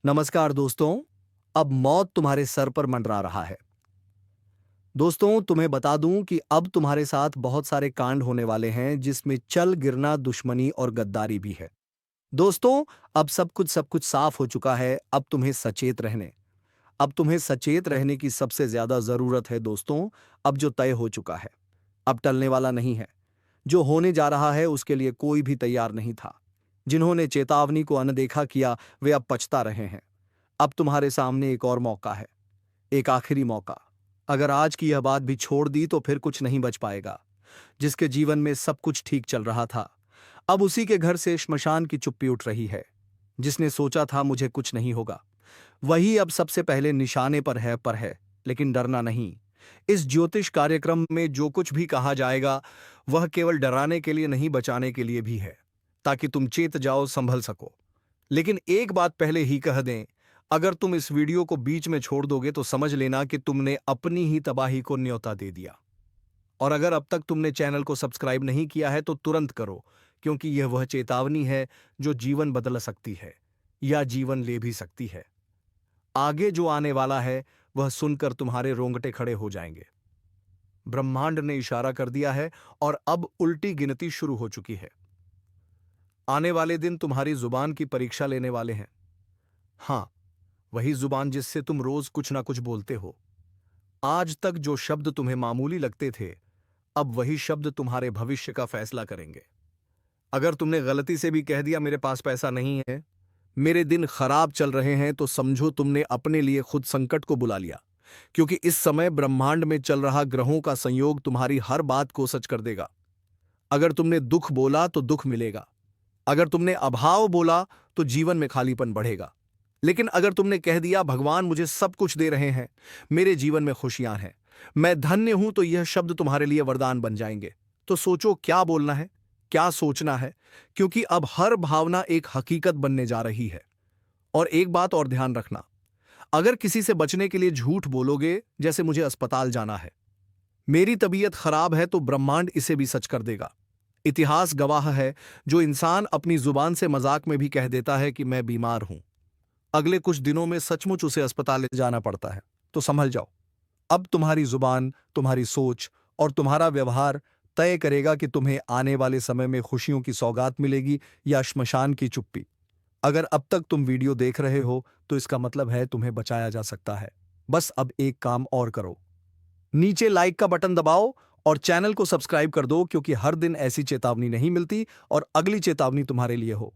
नमस्कार दोस्तों। अब मौत तुम्हारे सर पर मंडरा रहा है। दोस्तों, तुम्हें बता दूं कि अब तुम्हारे साथ बहुत सारे कांड होने वाले हैं जिसमें चल गिरना, दुश्मनी और गद्दारी भी है। दोस्तों, अब सब कुछ साफ हो चुका है। अब तुम्हें सचेत रहने की सबसे ज्यादा जरूरत है दोस्तों। अब जो तय हो चुका है, अब टलने वाला नहीं है। जो होने जा रहा है उसके लिए कोई भी तैयार नहीं था। जिन्होंने चेतावनी को अनदेखा किया वे अब पछता रहे हैं। अब तुम्हारे सामने एक और मौका है, एक आखिरी मौका। अगर आज की यह बात भी छोड़ दी तो फिर कुछ नहीं बच पाएगा। जिसके जीवन में सब कुछ ठीक चल रहा था, अब उसी के घर से श्मशान की चुप्पी उठ रही है। जिसने सोचा था मुझे कुछ नहीं होगा, वही अब सबसे पहले निशाने पर है। लेकिन डरना नहीं। इस ज्योतिष कार्यक्रम में जो कुछ भी कहा जाएगा वह केवल डराने के लिए नहीं, बचाने के लिए भी है, ताकि तुम चेत जाओ, संभल सको। लेकिन एक बात पहले ही कह दें, अगर तुम इस वीडियो को बीच में छोड़ दोगे तो समझ लेना कि तुमने अपनी ही तबाही को न्योता दे दिया। और अगर अब तक तुमने चैनल को सब्सक्राइब नहीं किया है तो तुरंत करो, क्योंकि यह वह चेतावनी है जो जीवन बदल सकती है या जीवन ले भी सकती है। आगे जो आने वाला है वह सुनकर तुम्हारे रोंगटे खड़े हो जाएंगे। ब्रह्मांड ने इशारा कर दिया है और अब उल्टी गिनती शुरू हो चुकी है। आने वाले दिन तुम्हारी जुबान की परीक्षा लेने वाले हैं। हां, वही जुबान जिससे तुम रोज कुछ ना कुछ बोलते हो। आज तक जो शब्द तुम्हें मामूली लगते थे, अब वही शब्द तुम्हारे भविष्य का फैसला करेंगे। अगर तुमने गलती से भी कह दिया मेरे पास पैसा नहीं है, मेरे दिन खराब चल रहे हैं, तो समझो तुमने अपने लिए खुद संकट को बुला लिया। क्योंकि इस समय ब्रह्मांड में चल रहा ग्रहों का संयोग तुम्हारी हर बात को सच कर देगा। अगर तुमने दुख बोला तो दुख मिलेगा। अगर तुमने अभाव बोला तो जीवन में खालीपन बढ़ेगा। लेकिन अगर तुमने कह दिया भगवान मुझे सब कुछ दे रहे हैं, मेरे जीवन में खुशियां हैं, मैं धन्य हूं, तो यह शब्द तुम्हारे लिए वरदान बन जाएंगे। तो सोचो क्या बोलना है, क्या सोचना है, क्योंकि अब हर भावना एक हकीकत बनने जा रही है। और एक बात और ध्यान रखना, अगर किसी से बचने के लिए झूठ बोलोगे, जैसे मुझे अस्पताल जाना है, मेरी तबीयत खराब है, तो ब्रह्मांड इसे भी सच कर देगा। इतिहास गवाह है, जो इंसान अपनी जुबान से मजाक में भी कह देता है कि मैं बीमार हूं, अगले कुछ दिनों में सचमुच उसे अस्पताल ले जाना पड़ता है। तो संभल जाओ। अब तुम्हारी जुबान, तुम्हारी सोच और तुम्हारा व्यवहार तय करेगा कि तुम्हें आने वाले समय में खुशियों की सौगात मिलेगी या श्मशान की चुप्पी। अगर अब तक तुम वीडियो देख रहे हो तो इसका मतलब है तुम्हें बचाया जा सकता है। बस अब एक काम और करो, नीचे लाइक का बटन दबाओ और चैनल को सब्सक्राइब कर दो, क्योंकि हर दिन ऐसी चेतावनी नहीं मिलती और अगली चेतावनी तुम्हारे लिए हो।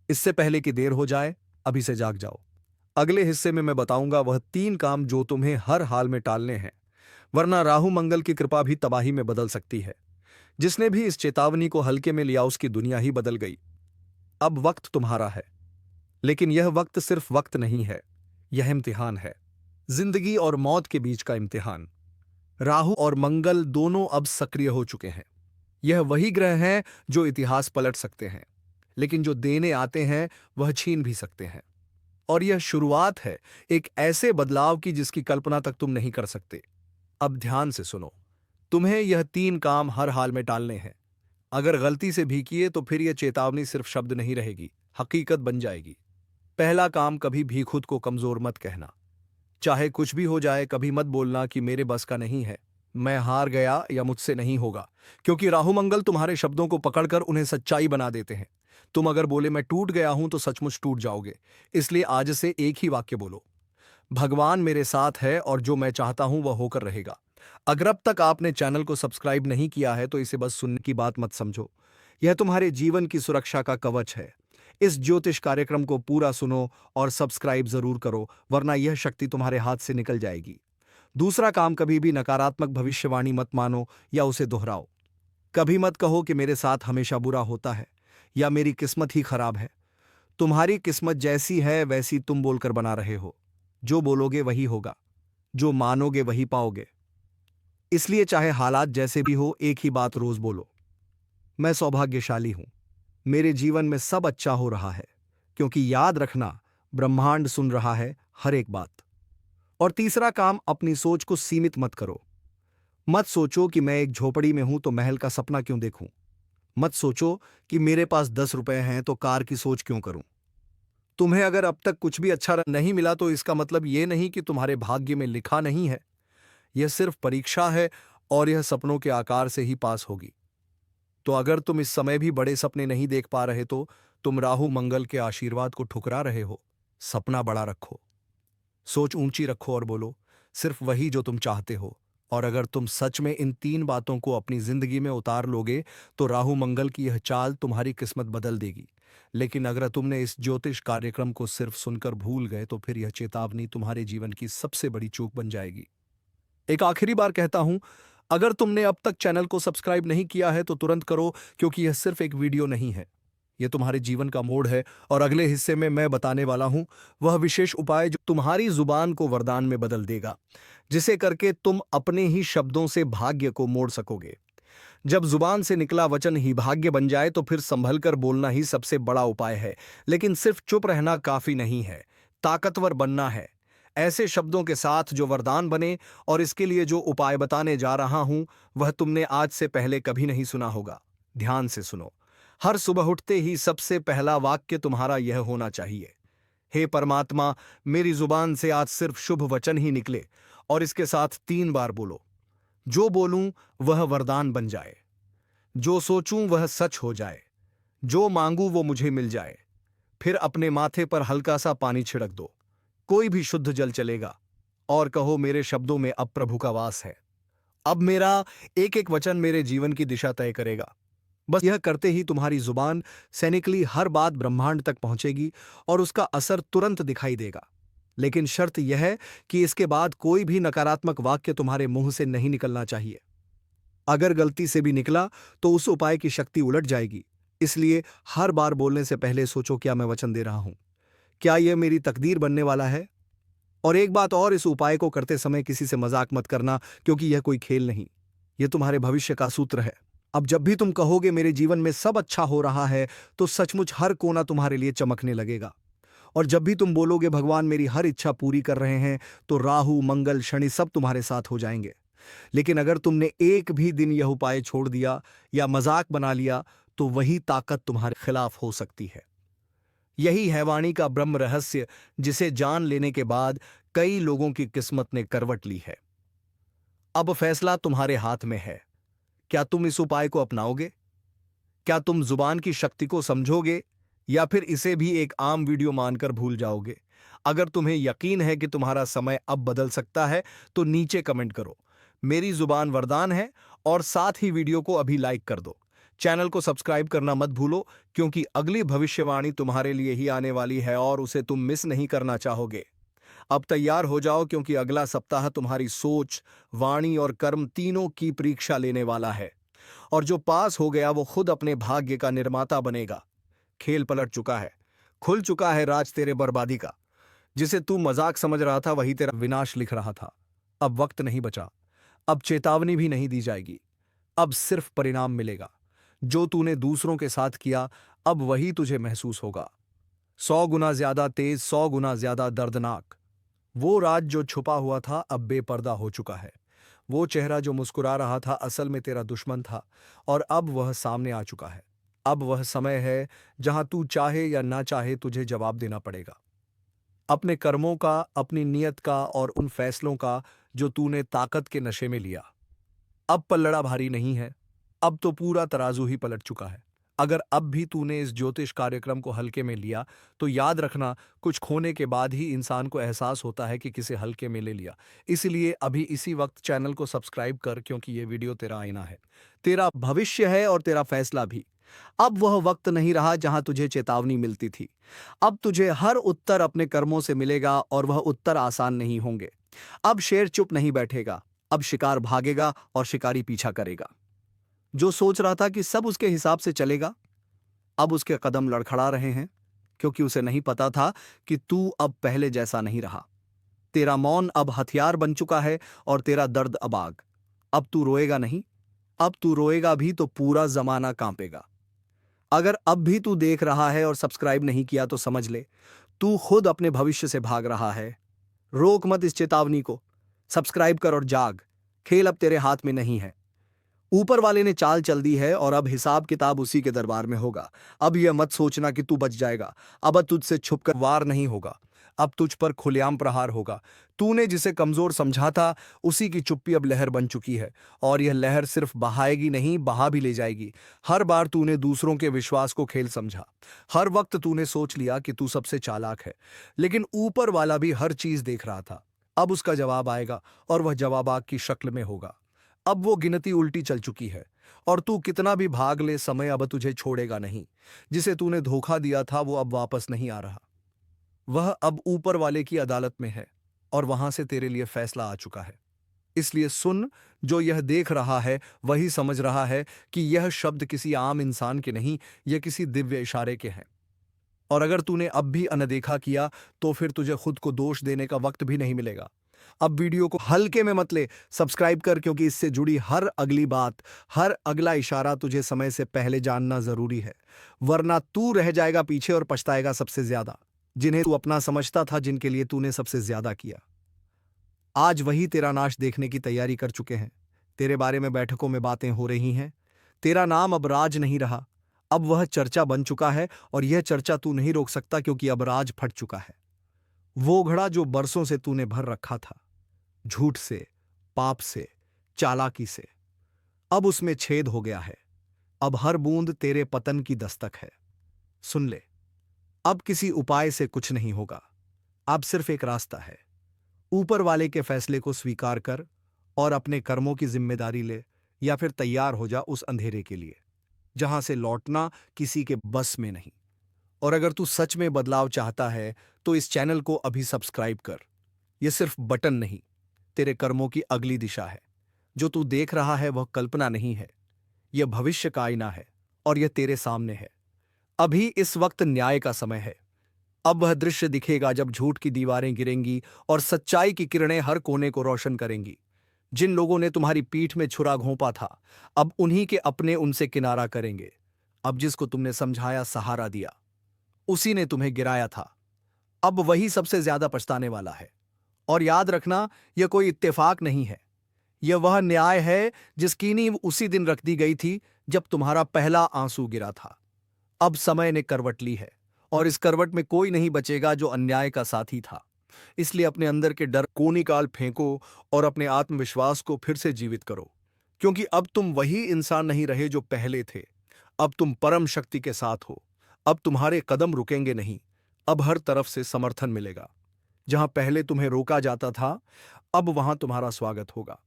इससे पहले कि देर हो जाए, अभी से जाग जाओ। अगले हिस्से में मैं बताऊंगा वह 3 काम जो तुम्हें हर हाल में टालने हैं, वरना राहु मंगल की कृपा भी तबाही में बदल सकती है। जिसने भी इस चेतावनी को हल्के में लिया उसकी दुनिया ही बदल गई। अब वक्त तुम्हारा है, लेकिन यह वक्त सिर्फ वक्त नहीं है, यह इम्तिहान है। जिंदगी और मौत के बीच का इम्तिहान। राहु और मंगल दोनों अब सक्रिय हो चुके हैं। यह वही ग्रह हैं जो इतिहास पलट सकते हैं, लेकिन जो देने आते हैं वह छीन भी सकते हैं। और यह शुरुआत है एक ऐसे बदलाव की जिसकी कल्पना तक तुम नहीं कर सकते। अब ध्यान से सुनो, तुम्हें यह 3 काम हर हाल में टालने हैं। अगर गलती से भी किए तो फिर यह चेतावनी सिर्फ शब्द नहीं रहेगी, हकीकत बन जाएगी। पहला काम, कभी भी खुद को कमजोर मत कहना। चाहे कुछ भी हो जाए, कभी मत बोलना कि मेरे बस का नहीं है, मैं हार गया या मुझसे नहीं होगा। क्योंकि राहु मंगल तुम्हारे शब्दों को पकड़कर उन्हें सच्चाई बना देते हैं। तुम अगर बोले मैं टूट गया हूं तो सचमुच टूट जाओगे। इसलिए आज से एक ही वाक्य बोलो, भगवान मेरे साथ है और जो मैं चाहता हूं वह होकर रहेगा। अगर अब तक आपने चैनल को सब्सक्राइब नहीं किया है तो इसे बस सुनने की बात मत समझो, यह तुम्हारे जीवन की सुरक्षा का कवच है। इस ज्योतिष कार्यक्रम को पूरा सुनो और सब्सक्राइब जरूर करो, वरना यह शक्ति तुम्हारे हाथ से निकल जाएगी। दूसरा काम, कभी भी नकारात्मक भविष्यवाणी मत मानो या उसे दोहराओ। कभी मत कहो कि मेरे साथ हमेशा बुरा होता है या मेरी किस्मत ही खराब है। तुम्हारी किस्मत जैसी है वैसी तुम बोलकर बना रहे हो। जो बोलोगे वही होगा, जो मानोगे वही पाओगे। इसलिए चाहे हालात जैसे भी हो, एक ही बात रोज बोलो, मैं सौभाग्यशाली हूं, मेरे जीवन में सब अच्छा हो रहा है। क्योंकि याद रखना, ब्रह्मांड सुन रहा है हर एक बात। और तीसरा काम, अपनी सोच को सीमित मत करो। मत सोचो कि मैं एक झोपड़ी में हूं तो महल का सपना क्यों देखूं। मत सोचो कि मेरे पास 10 रुपए हैं तो कार की सोच क्यों करूं। तुम्हें अगर अब तक कुछ भी अच्छा नहीं मिला तो इसका मतलब ये नहीं कि तुम्हारे भाग्य में लिखा नहीं है। यह सिर्फ परीक्षा है और यह सपनों के आकार से ही पास होगी। तो अगर तुम इस समय भी बड़े सपने नहीं देख पा रहे तो तुम राहु मंगल के आशीर्वाद को ठुकरा रहे हो। सपना बड़ा रखो, सोच ऊंची रखो और बोलो सिर्फ वही जो तुम चाहते हो। और अगर तुम सच में इन 3 बातों को अपनी जिंदगी में उतार लोगे तो राहु मंगल की यह चाल तुम्हारी किस्मत बदल देगी। लेकिन अगर तुमने इस ज्योतिष कार्यक्रम को सिर्फ सुनकर भूल गए तो फिर यह चेतावनी तुम्हारे जीवन की सबसे बड़ी चूक बन जाएगी। एक आखिरी बार कहता हूं, अगर तुमने अब तक चैनल को सब्सक्राइब नहीं किया है तो तुरंत करो, क्योंकि यह सिर्फ एक वीडियो नहीं है, यह तुम्हारे जीवन का मोड़ है। और अगले हिस्से में मैं बताने वाला हूं वह विशेष उपाय जो तुम्हारी जुबान को वरदान में बदल देगा, जिसे करके तुम अपने ही शब्दों से भाग्य को मोड़ सकोगे। जब जुबान से निकला वचन ही भाग्य बन जाए तो फिर संभल कर बोलना ही सबसे बड़ा उपाय है। लेकिन सिर्फ चुप रहना काफी नहीं है, ताकतवर बनना है, ऐसे शब्दों के साथ जो वरदान बने। और इसके लिए जो उपाय बताने जा रहा हूं वह तुमने आज से पहले कभी नहीं सुना होगा। ध्यान से सुनो। हर सुबह उठते ही सबसे पहला वाक्य तुम्हारा यह होना चाहिए, हे परमात्मा, मेरी जुबान से आज सिर्फ शुभ वचन ही निकले। और इसके साथ 3 बार बोलो, जो बोलूं वह वरदान बन जाए, जो सोचूं वह सच हो जाए, जो मांगू वो मुझे मिल जाए। फिर अपने माथे पर हल्का सा पानी छिड़क दो, कोई भी शुद्ध जल चलेगा, और कहो मेरे शब्दों में अब प्रभु का वास है। अब मेरा एक एक वचन मेरे जीवन की दिशा तय करेगा। बस यह करते ही तुम्हारी जुबान सैनिकली हर बात ब्रह्मांड तक पहुंचेगी और उसका असर तुरंत दिखाई देगा। लेकिन शर्त यह है कि इसके बाद कोई भी नकारात्मक वाक्य तुम्हारे मुंह से नहीं निकलना चाहिए। अगर गलती से भी निकला तो उस उपाय की शक्ति उलट जाएगी। इसलिए हर बार बोलने से पहले सोचो, क्या मैं वचन दे रहा हूं? क्या यह मेरी तकदीर बनने वाला है? और एक बात और, इस उपाय को करते समय किसी से मजाक मत करना, क्योंकि यह कोई खेल नहीं, यह तुम्हारे भविष्य का सूत्र है। अब जब भी तुम कहोगे मेरे जीवन में सब अच्छा हो रहा है, तो सचमुच हर कोना तुम्हारे लिए चमकने लगेगा। और जब भी तुम बोलोगे भगवान मेरी हर इच्छा पूरी कर रहे हैं, तो राहु मंगल शनि सब तुम्हारे साथ हो जाएंगे। लेकिन अगर तुमने एक भी दिन यह उपाय छोड़ दिया या मजाक बना लिया तो वही ताकत तुम्हारे खिलाफ हो सकती है। यही है वाणी का ब्रह्म रहस्य, जिसे जान लेने के बाद कई लोगों की किस्मत ने करवट ली है। अब फैसला तुम्हारे हाथ में है। क्या तुम इस उपाय को अपनाओगे? क्या तुम जुबान की शक्ति को समझोगे, या फिर इसे भी एक आम वीडियो मानकर भूल जाओगे? अगर तुम्हें यकीन है कि तुम्हारा समय अब बदल सकता है तो नीचे कमेंट करो, मेरी जुबान वरदान है, और साथ ही वीडियो को अभी लाइक कर दो। चैनल को सब्सक्राइब करना मत भूलो, क्योंकि अगली भविष्यवाणी तुम्हारे लिए ही आने वाली है और उसे तुम मिस नहीं करना चाहोगे। अब तैयार हो जाओ, क्योंकि अगला सप्ताह तुम्हारी सोच, वाणी और कर्म तीनों की परीक्षा लेने वाला है। और जो पास हो गया वो खुद अपने भाग्य का निर्माता बनेगा। खेल पलट चुका है, खुल चुका है राज तेरे बर्बादी का। जिसे तू मजाक समझ रहा था वही तेरा विनाश लिख रहा था। अब वक्त नहीं बचा, अब चेतावनी भी नहीं दी जाएगी, अब सिर्फ परिणाम मिलेगा। जो तूने दूसरों के साथ किया अब वही तुझे महसूस होगा। 100 गुना ज्यादा तेज, 100 गुना ज्यादा दर्दनाक। वो राज जो छुपा हुआ था अब बेपर्दा हो चुका है। वो चेहरा जो मुस्कुरा रहा था असल में तेरा दुश्मन था, और अब वह सामने आ चुका है। अब वह समय है जहां तू चाहे या ना चाहे तुझे जवाब देना पड़ेगा, अपने कर्मों का, अपनी नीयत का और उन फैसलों का जो तूने ताकत के नशे में लिया। अब पल्लड़ा भारी नहीं है, अब तो पूरा तराजू ही पलट चुका है। अगर अब भी तूने इस ज्योतिष कार्यक्रम को हल्के में लिया तो याद रखना, कुछ खोने के बाद ही इंसान को एहसास होता है कि किसे हल्के में ले लिया। इसलिए अभी इसी वक्त चैनल को सब्सक्राइब कर, क्योंकि ये वीडियो तेरा आईना है, तेरा भविष्य है और तेरा फैसला भी। अब वह वक्त नहीं रहा जहां तुझे चेतावनी मिलती थी। अब तुझे हर उत्तर अपने कर्मों से मिलेगा, और वह उत्तर आसान नहीं होंगे। अब शेर चुप नहीं बैठेगा, अब शिकार भागेगा और शिकारी पीछा करेगा। जो सोच रहा था कि सब उसके हिसाब से चलेगा, अब उसके कदम लड़खड़ा रहे हैं, क्योंकि उसे नहीं पता था कि तू अब पहले जैसा नहीं रहा। तेरा मौन अब हथियार बन चुका है और तेरा दर्द अब आग। अब तू रोएगा नहीं, अब तू रोएगा भी तो पूरा जमाना कांपेगा। अगर अब भी तू देख रहा है और सब्सक्राइब नहीं किया तो समझ ले, तू खुद अपने भविष्य से भाग रहा है। रोक मत इस चेतावनी को, सब्सक्राइब कर और जाग। खेल अब तेरे हाथ में नहीं है। ऊपर वाले ने चाल चल दी है और अब हिसाब किताब उसी के दरबार में होगा। अब यह मत सोचना कि तू बच जाएगा। अब तुझसे छुपकर वार नहीं होगा, अब तुझ पर खुलेआम प्रहार होगा। तूने जिसे कमजोर समझा था, उसी की चुप्पी अब लहर बन चुकी है, और यह लहर सिर्फ बहाएगी नहीं, बहा भी ले जाएगी। हर बार तूने दूसरों के विश्वास को खेल समझा, हर वक्त तूने सोच लिया कि तू सबसे चालाक है, लेकिन ऊपर वाला भी हर चीज देख रहा था। अब उसका जवाब आएगा, और वह जवाब आग की शक्ल में होगा। अब वो गिनती उल्टी चल चुकी है, और तू कितना भी भाग ले, समय अब तुझे छोड़ेगा नहीं। जिसे तूने धोखा दिया था वो अब वापस नहीं आ रहा। वह अब ऊपर वाले की अदालत में है, और वहां से तेरे लिए फैसला आ चुका है। इसलिए सुन, जो यह देख रहा है वही समझ रहा है कि यह शब्द किसी आम इंसान के नहीं, यह किसी दिव्य इशारे के हैं। और अगर तूने अब भी अनदेखा किया, तो फिर तुझे खुद को दोष देने का वक्त भी नहीं मिलेगा। अब वीडियो को हल्के में मत ले, सब्सक्राइब कर, क्योंकि इससे जुड़ी हर अगली बात, हर अगला इशारा तुझे समय से पहले जानना जरूरी है। वरना तू रह जाएगा पीछे और पछताएगा सबसे ज्यादा, जिन्हें तू अपना समझता था, जिनके लिए तूने सबसे ज्यादा किया। आज वही तेरा नाश देखने की तैयारी कर चुके हैं। तेरे बारे में बैठकों में बातें हो रही हैं। तेरा नाम अब राज नहीं रहा, अब वह चर्चा बन चुका है, और यह चर्चा तू नहीं रोक सकता, क्योंकि अब राज फट चुका है। वो घड़ा जो बरसों से तूने भर रखा था, झूठ से, पाप से, चालाकी से, अब उसमें छेद हो गया है। अब हर बूंद तेरे पतन की दस्तक है। सुन ले, अब किसी उपाय से कुछ नहीं होगा। अब सिर्फ एक रास्ता है। ऊपर वाले के फैसले को स्वीकार कर और अपने कर्मों की जिम्मेदारी ले, या फिर तैयार हो जा उस अंधेरे के लिए जहां से लौटना किसी के बस में नहीं। और अगर तू सच में बदलाव चाहता है, तो इस चैनल को अभी सब्सक्राइब कर। यह सिर्फ बटन नहीं, तेरे कर्मों की अगली दिशा है। जो तू देख रहा है वह कल्पना नहीं है, यह भविष्य का आईना है, और यह तेरे सामने है। अभी इस वक्त न्याय का समय है। अब वह दृश्य दिखेगा जब झूठ की दीवारें गिरेंगी और सच्चाई की किरणें हर कोने को रोशन करेंगी। जिन लोगों ने तुम्हारी पीठ में छुरा घोंपा था, अब उन्हीं के अपने उनसे किनारा करेंगे। अब जिसको तुमने समझाया, सहारा दिया, उसी ने तुम्हें गिराया था। अब वही सबसे ज्यादा पछताने वाला है। और याद रखना, यह कोई इत्तेफाक नहीं है, यह वह न्याय है जिसकी नींव उसी दिन रख दी गई थी जब तुम्हारा पहला आंसू गिरा था। अब समय ने करवट ली है, और इस करवट में कोई नहीं बचेगा जो अन्याय का साथी था। इसलिए अपने अंदर के डर को निकाल फेंको, और अपने आत्मविश्वास को फिर से जीवित करो, क्योंकि अब तुम वही इंसान नहीं रहे जो पहले थे। अब तुम परम शक्ति के साथ हो। अब तुम्हारे कदम रुकेंगे नहीं। अब हर तरफ से समर्थन मिलेगा। जहां पहले तुम्हें रोका जाता था, अब वहां तुम्हारा स्वागत होगा।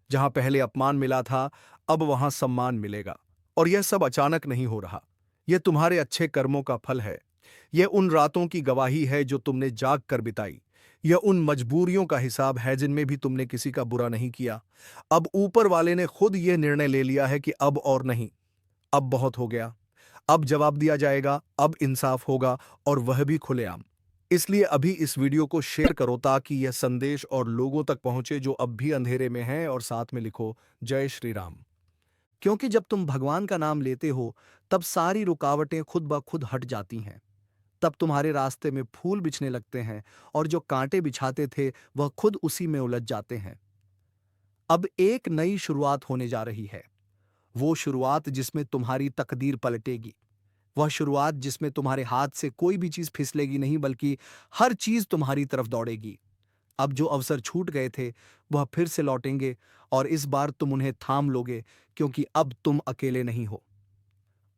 जहां पहले अपमान मिला था, अब वहां सम्मान मिलेगा। और यह सब अचानक नहीं हो रहा, यह तुम्हारे अच्छे कर्मों का फल है। यह उन रातों की गवाही है जो तुमने जाग कर बिताई। यह उन मजबूरियों का हिसाब है जिनमें भी तुमने किसी का बुरा नहीं किया। अब ऊपर वाले ने खुद यह निर्णय ले लिया है कि अब और नहीं, अब बहुत हो गया। अब जवाब दिया जाएगा, अब इंसाफ होगा, और वह भी खुलेआम। इसलिए अभी इस वीडियो को शेयर करो, ताकि यह संदेश और लोगों तक पहुंचे जो अब भी अंधेरे में हैं, और साथ में लिखो, जय श्री राम। क्योंकि जब तुम भगवान का नाम लेते हो, तब सारी रुकावटें खुद ब खुद हट जाती हैं। तब तुम्हारे रास्ते में फूल बिछने लगते हैं, और जो कांटे बिछाते थे वह खुद उसी में उलझ जाते हैं। अब एक नई शुरुआत होने जा रही है। वो शुरुआत जिसमें तुम्हारी तकदीर पलटेगी। वह शुरुआत जिसमें तुम्हारे हाथ से कोई भी चीज फिसलेगी नहीं, बल्कि हर चीज तुम्हारी तरफ दौड़ेगी। अब जो अवसर छूट गए थे वह फिर से लौटेंगे, और इस बार तुम उन्हें थाम लोगे, क्योंकि अब तुम अकेले नहीं हो।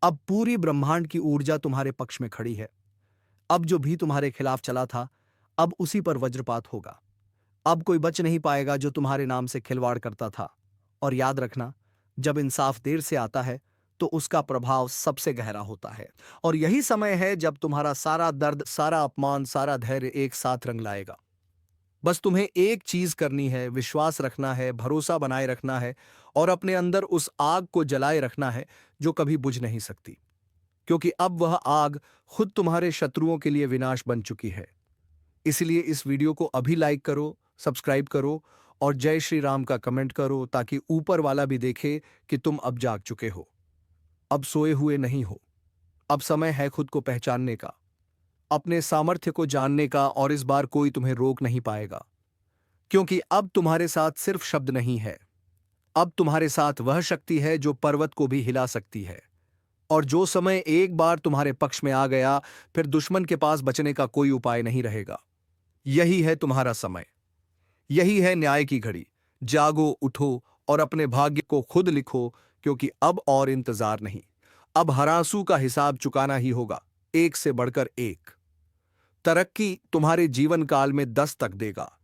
अब पूरी ब्रह्मांड की ऊर्जा तुम्हारे पक्ष में खड़ी है। अब जो भी तुम्हारे खिलाफ चला था, अब उसी पर वज्रपात होगा। अब कोई बच नहीं पाएगा जो तुम्हारे नाम से खिलवाड़ करता था। और याद रखना, जब इंसाफ देर से आता है, तो उसका प्रभाव सबसे गहरा होता है। और यही समय है जब तुम्हारा सारा दर्द, सारा अपमान, सारा धैर्य एक साथ रंग लाएगा। बस तुम्हें एक चीज करनी है, विश्वास रखना है, भरोसा बनाए रखना है, और अपने अंदर उस आग को जलाए रखना है जो कभी बुझ नहीं सकती। क्योंकि अब वह आग खुद तुम्हारे शत्रुओं के लिए विनाश बन चुकी है। इसलिए इस वीडियो को अभी लाइक करो, सब्सक्राइब करो, और जय श्री राम का कमेंट करो, ताकि ऊपर वाला भी देखे कि तुम अब जाग चुके हो। अब सोए हुए नहीं हो। अब समय है खुद को पहचानने का, अपने सामर्थ्य को जानने का, और इस बार कोई तुम्हें रोक नहीं पाएगा। क्योंकि अब तुम्हारे साथ सिर्फ शब्द नहीं है, अब तुम्हारे साथ वह शक्ति है जो पर्वत को भी हिला सकती है। और जो समय एक बार तुम्हारे पक्ष में आ गया, फिर दुश्मन के पास बचने का कोई उपाय नहीं रहेगा। यही है तुम्हारा समय। यही है न्याय की घड़ी। जागो, उठो और अपने भाग्य को खुद लिखो, क्योंकि अब और इंतजार नहीं। अब हरासू का हिसाब चुकाना ही होगा, एक से बढ़कर एक। तरक्की तुम्हारे जीवन काल में दस्तक देगा।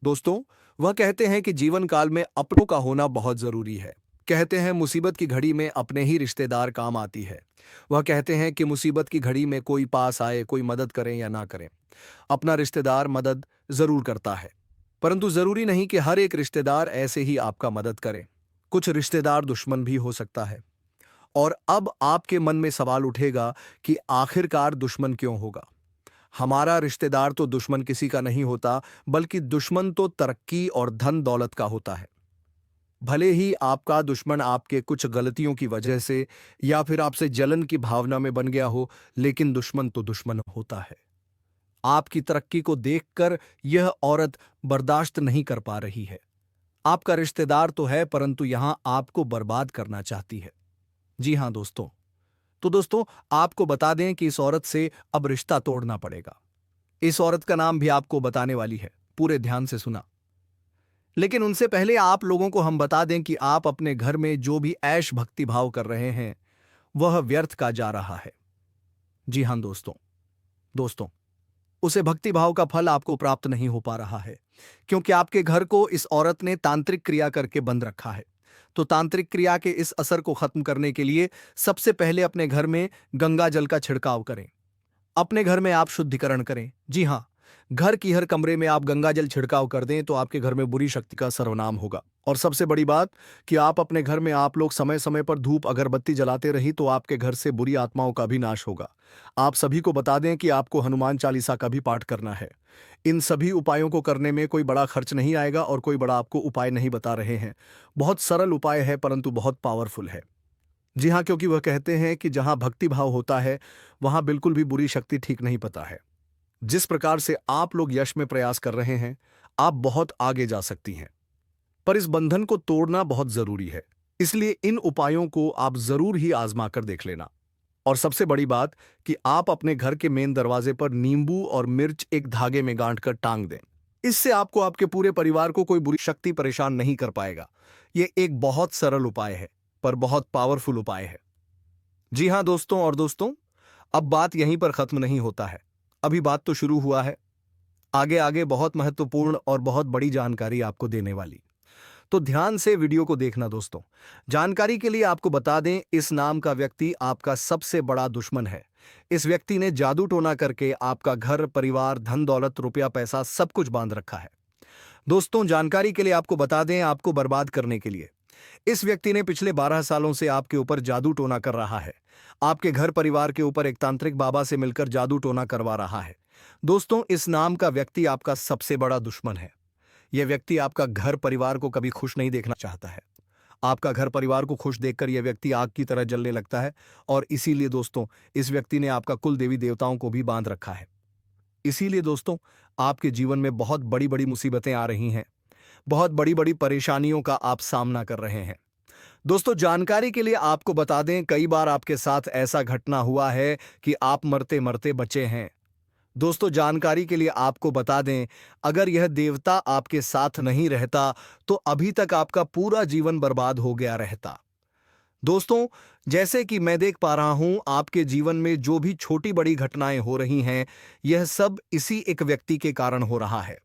दोस्तों, वह कहते हैं कि जीवन काल में अपनों का होना बहुत जरूरी है। कहते हैं मुसीबत की घड़ी में अपने ही रिश्तेदार काम आती है। वह कहते हैं कि मुसीबत की घड़ी में कोई पास आए, कोई मदद करें या ना करें, अपना रिश्तेदार मदद जरूर करता है। परंतु जरूरी नहीं कि हर एक रिश्तेदार ऐसे ही आपका मदद करे। कुछ रिश्तेदार दुश्मन भी हो सकता है। और अब आपके मन में सवाल उठेगा कि आखिरकार दुश्मन क्यों होगा? हमारा रिश्तेदार तो दुश्मन किसी का नहीं होता, बल्कि दुश्मन तो तरक्की और धन दौलत का होता है। भले ही आपका दुश्मन आपके कुछ गलतियों की वजह से या फिर आपसे जलन की भावना में बन गया हो, लेकिन दुश्मन तो दुश्मन होता है। आपकी तरक्की को देखकर यह औरत बर्दाश्त नहीं कर पा रही है। आपका रिश्तेदार तो है, परंतु यहां आपको बर्बाद करना चाहती है। जी हां दोस्तों। तो दोस्तों, आपको बता दें कि इस औरत से अब रिश्ता तोड़ना पड़ेगा। इस औरत का नाम भी आपको बताने वाली है, पूरे ध्यान से सुना। लेकिन उनसे पहले आप लोगों को हम बता दें कि आप अपने घर में जो भी ऐश भक्ति भाव कर रहे हैं, वह व्यर्थ का जा रहा है। जी हां दोस्तों। दोस्तों, उसे भक्ति भाव का फल आपको प्राप्त नहीं हो पा रहा है, क्योंकि आपके घर को इस औरत ने तांत्रिक क्रिया करके बंद रखा है। तो तांत्रिक क्रिया के इस असर को खत्म करने के लिए सबसे पहले अपने घर में गंगा जल का छिड़काव करें। अपने घर में आप शुद्धिकरण करें। जी हां, घर की हर कमरे में आप गंगा जल छिड़काव कर दें तो आपके घर में बुरी शक्ति का सर्वनाम होगा। और सबसे बड़ी बात कि आप अपने घर में आप लोग समय समय पर धूप अगरबत्ती जलाते रही तो आपके घर से बुरी आत्माओं का भी नाश होगा। आप सभी को बता दें कि आपको हनुमान चालीसा का भी पाठ करना है। इन सभी उपायों को करने में कोई बड़ा खर्च नहीं आएगा और कोई बड़ा आपको उपाय नहीं बता रहे हैं। बहुत सरल उपाय है, परंतु बहुत पावरफुल है। जी हाँ, क्योंकि वह कहते हैं कि जहां भक्ति भाव होता है, वहां बिल्कुल भी बुरी शक्ति ठीक नहीं पता है। जिस प्रकार से आप लोग यश में प्रयास कर रहे हैं, आप बहुत आगे जा सकती हैं। पर इस बंधन को तोड़ना बहुत जरूरी है। इसलिए इन उपायों को आप जरूर ही आजमा कर देख लेना। और सबसे बड़ी बात कि आप अपने घर के मेन दरवाजे पर नींबू और मिर्च एक धागे में गांठ कर टांग दें। इससे आपको आपके पूरे परिवार को कोई बुरी शक्ति परेशान नहीं कर पाएगा। यह एक बहुत सरल उपाय है, पर बहुत पावरफुल उपाय है। जी हां दोस्तों। और दोस्तों, अब बात यहीं पर खत्म नहीं होता है, अभी बात तो शुरू हुआ है। आगे आगे बहुत महत्वपूर्ण और बहुत बड़ी जानकारी आपको देने वाली। तो ध्यान से वीडियो को देखना दोस्तों। जानकारी के लिए आपको बता दें, इस नाम का व्यक्ति आपका सबसे बड़ा दुश्मन है। इस व्यक्ति ने जादू टोना करके आपका घर, परिवार, धन दौलत, रुपया, पैसा सब कुछ बांध रखा है। दोस्तों, जानकारी के लिए आपको बता दें, आपको बर्बाद करने के लिए इस व्यक्ति ने पिछले 12 सालों से आपके ऊपर जादू टोना कर रहा है। आपके घर परिवार के ऊपर एक तांत्रिक बाबा से मिलकर जादू टोना करवा रहा है। दोस्तों, इस नाम का व्यक्ति आपका सबसे बड़ा दुश्मन है। यह व्यक्ति आपका घर परिवार को कभी खुश नहीं देखना चाहता है। आपका घर परिवार को खुश देखकर यह व्यक्ति आग की तरह जलने लगता है। और इसीलिए दोस्तों, इस व्यक्ति ने आपका कुल देवी देवताओं को भी बांध रखा है। इसीलिए दोस्तों, आपके जीवन में बहुत बड़ी बड़ी मुसीबतें आ रही हैं। बहुत बड़ी बड़ी परेशानियों का आप सामना कर रहे हैं। दोस्तों, जानकारी के लिए आपको बता दें, कई बार आपके साथ ऐसा घटना हुआ है कि आप मरते मरते बचे हैं। दोस्तों, जानकारी के लिए आपको बता दें, अगर यह देवता आपके साथ नहीं रहता तो अभी तक आपका पूरा जीवन बर्बाद हो गया रहता। दोस्तों, जैसे कि मैं देख पा रहा हूं, आपके जीवन में जो भी छोटी बड़ी घटनाएं हो रही हैं, यह सब इसी एक व्यक्ति के कारण हो रहा है।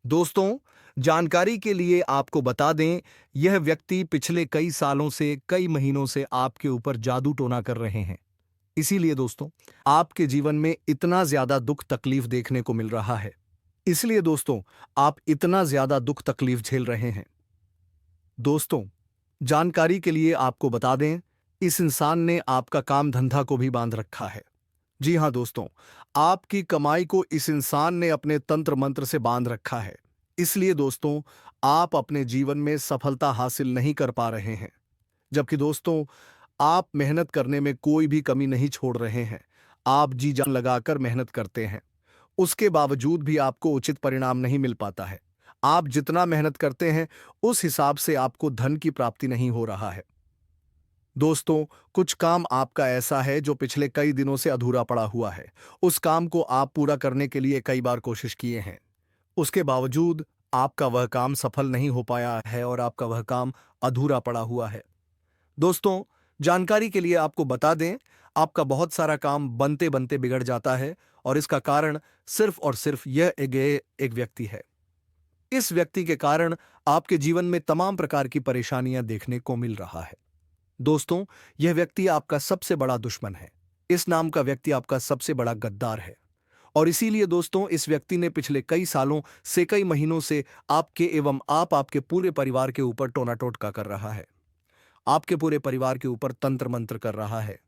दोस्तों, जानकारी के लिए आपको बता दें, यह व्यक्ति पिछले कई सालों से, कई महीनों से आपके ऊपर जादू टोना कर रहे हैं। इसीलिए दोस्तों, आपके जीवन में इतना ज्यादा दुख तकलीफ देखने को मिल रहा है। इसलिए दोस्तों, आप इतना ज्यादा दुख तकलीफ झेल रहे हैं। दोस्तों, जानकारी के लिए आपको बता दें, इस इंसान ने आपका काम धंधा को भी बांध रखा है। जी हां दोस्तों, आपकी कमाई को इस इंसान ने अपने तंत्र मंत्र से बांध रखा है। इसलिए दोस्तों, आप अपने जीवन में सफलता हासिल नहीं कर पा रहे हैं। जबकि दोस्तों, आप मेहनत करने में कोई भी कमी नहीं छोड़ रहे हैं। आप जी जान लगाकर मेहनत करते हैं, उसके बावजूद भी आपको उचित परिणाम नहीं मिल पाता है। आप जितना मेहनत करते हैं उस हिसाब से आपको धन की प्राप्ति नहीं हो रहा है। दोस्तों, कुछ काम आपका ऐसा है जो पिछले कई दिनों से अधूरा पड़ा हुआ है। उस काम को आप पूरा करने के लिए कई बार कोशिश किए हैं। उसके बावजूद आपका वह काम सफल नहीं हो पाया है और आपका वह काम अधूरा पड़ा हुआ है। दोस्तों, जानकारी के लिए आपको बता दें, आपका बहुत सारा काम बनते बनते बिगड़ जाता है और इसका कारण सिर्फ और सिर्फ यह एक व्यक्ति है। इस व्यक्ति के कारण आपके जीवन में तमाम प्रकार की परेशानियां देखने को मिल रहा है। दोस्तों, यह व्यक्ति आपका सबसे बड़ा दुश्मन है। इस नाम का व्यक्ति आपका सबसे बड़ा गद्दार है। और इसीलिए दोस्तों, इस व्यक्ति ने पिछले कई सालों से, कई महीनों से आपके एवं आपके पूरे परिवार के ऊपर टोना टोटका कर रहा है। आपके पूरे परिवार के ऊपर तंत्र मंत्र कर रहा है,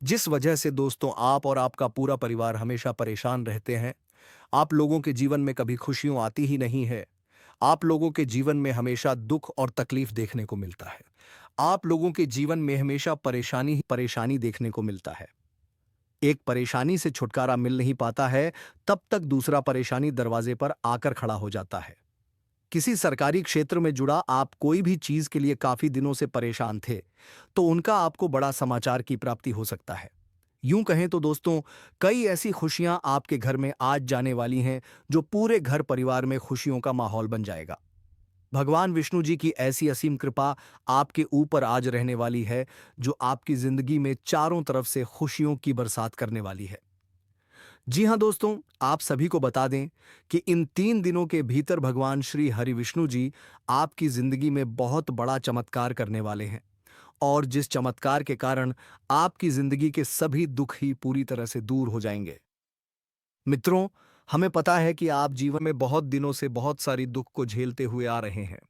जिस वजह से दोस्तों आप और आपका पूरा परिवार हमेशा परेशान रहते हैं। आप लोगों के जीवन में कभी खुशियां आती ही नहीं है। आप लोगों के जीवन में हमेशा दुख और तकलीफ देखने को मिलता है। आप लोगों के जीवन में हमेशा परेशानी ही परेशानी देखने को मिलता है। एक परेशानी से छुटकारा मिल नहीं पाता है, तब तक दूसरा परेशानी दरवाजे पर आकर खड़ा हो जाता है। किसी सरकारी क्षेत्र में जुड़ा आप कोई भी चीज के लिए काफी दिनों से परेशान थे, तो उनका आपको बड़ा समाचार की प्राप्ति हो सकता है। यूं कहें तो दोस्तों, कई ऐसी खुशियां आपके घर में आज जाने वाली हैं, जो पूरे घर परिवार में खुशियों का माहौल बन जाएगा। भगवान विष्णु जी की ऐसी असीम कृपा आपके ऊपर आज रहने वाली है, जो आपकी जिंदगी में चारों तरफ से खुशियों की बरसात करने वाली है। जी हां दोस्तों, आप सभी को बता दें कि इन 3 दिनों के भीतर भगवान श्री हरि विष्णु जी आपकी जिंदगी में बहुत बड़ा चमत्कार करने वाले हैं, और जिस चमत्कार के कारण आपकी जिंदगी के सभी दुख ही पूरी तरह से दूर हो जाएंगे। मित्रों, हमें पता है कि आप जीवन में बहुत दिनों से बहुत सारी दुख को झेलते हुए आ रहे हैं।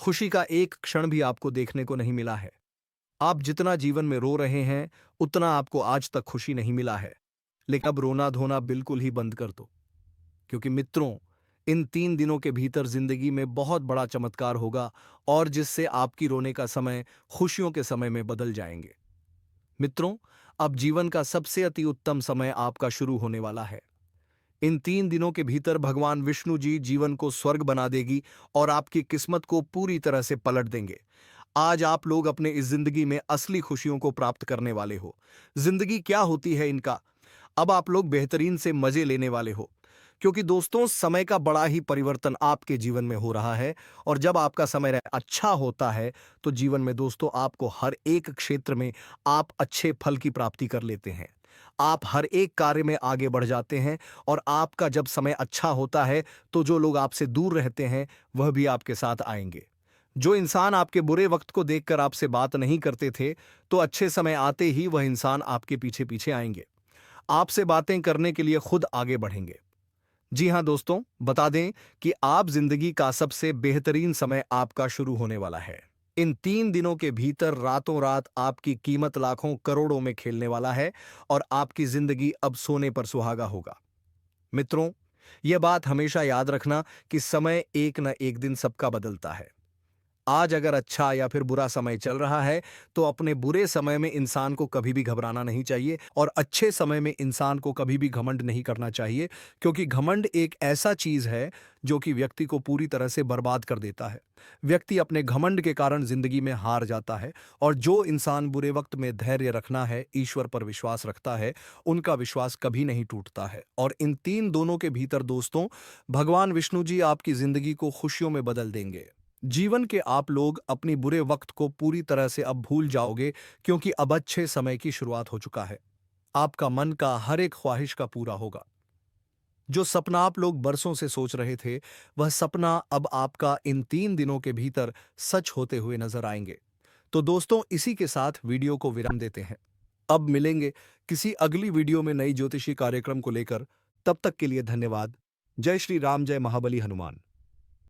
खुशी का एक क्षण भी आपको देखने को नहीं मिला है। आप जितना जीवन में रो रहे हैं, उतना आपको आज तक खुशी नहीं मिला है। लेकिन अब रोना धोना बिल्कुल ही बंद कर दो, क्योंकि मित्रों, इन 3 दिनों के भीतर जिंदगी में बहुत बड़ा चमत्कार होगा, और जिससे आपकी रोने का समय खुशियों के समय में बदल जाएंगे। मित्रों, अब जीवन का सबसे अति उत्तम समय आपका शुरू होने वाला है। इन 3 दिनों के भीतर भगवान विष्णु जी जीवन को स्वर्ग बना देगी और आपकी किस्मत को पूरी तरह से पलट देंगे। आज आप लोग अपने इस जिंदगी में असली खुशियों को प्राप्त करने वाले हो। जिंदगी क्या होती है इनका, अब आप लोग बेहतरीन से मजे लेने वाले हो, क्योंकि दोस्तों समय का बड़ा ही परिवर्तन आपके जीवन में हो रहा है। और जब आपका समय अच्छा होता है, तो जीवन में दोस्तों आपको हर एक क्षेत्र में आप अच्छे फल की प्राप्ति कर लेते हैं। आप हर एक कार्य में आगे बढ़ जाते हैं, और आपका जब समय अच्छा होता है, तो जो लोग आपसे दूर रहते हैं वह भी आपके साथ आएंगे। जो इंसान आपके बुरे वक्त को देखकर आपसे बात नहीं करते थे, तो अच्छे समय आते ही वह इंसान आपके पीछे पीछे आएंगे, आपसे बातें करने के लिए खुद आगे बढ़ेंगे। जी हां दोस्तों, बता दें कि आप जिंदगी का सबसे बेहतरीन समय आपका शुरू होने वाला है। इन 3 दिनों के भीतर रातों रात आपकी कीमत लाखों करोड़ों में खेलने वाला है, और आपकी जिंदगी अब सोने पर सुहागा होगा। मित्रों, यह बात हमेशा याद रखना कि समय एक न एक दिन सबका बदलता है। आज अगर अच्छा या फिर बुरा समय चल रहा है, तो अपने बुरे समय में इंसान को कभी भी घबराना नहीं चाहिए, और अच्छे समय में इंसान को कभी भी घमंड नहीं करना चाहिए, क्योंकि घमंड एक ऐसा चीज है जो कि व्यक्ति को पूरी तरह से बर्बाद कर देता है। व्यक्ति अपने घमंड के कारण जिंदगी में हार जाता है, और जो इंसान बुरे वक्त में धैर्य रखना है, ईश्वर पर विश्वास रखता है, उनका विश्वास कभी नहीं टूटता है। और इन 3 दोनों के भीतर दोस्तों, भगवान विष्णु जी आपकी जिंदगी को खुशियों में बदल देंगे। जीवन के आप लोग अपनी बुरे वक्त को पूरी तरह से अब भूल जाओगे, क्योंकि अब अच्छे समय की शुरुआत हो चुका है। आपका मन का हर एक ख्वाहिश का पूरा होगा। जो सपना आप लोग बरसों से सोच रहे थे, वह सपना अब आपका इन 3 दिनों के भीतर सच होते हुए नजर आएंगे। तो दोस्तों, इसी के साथ वीडियो को विराम देते हैं। अब मिलेंगे किसी अगली वीडियो में नई ज्योतिषी कार्यक्रम को लेकर। तब तक के लिए धन्यवाद। जय श्री राम, जय महाबली हनुमान।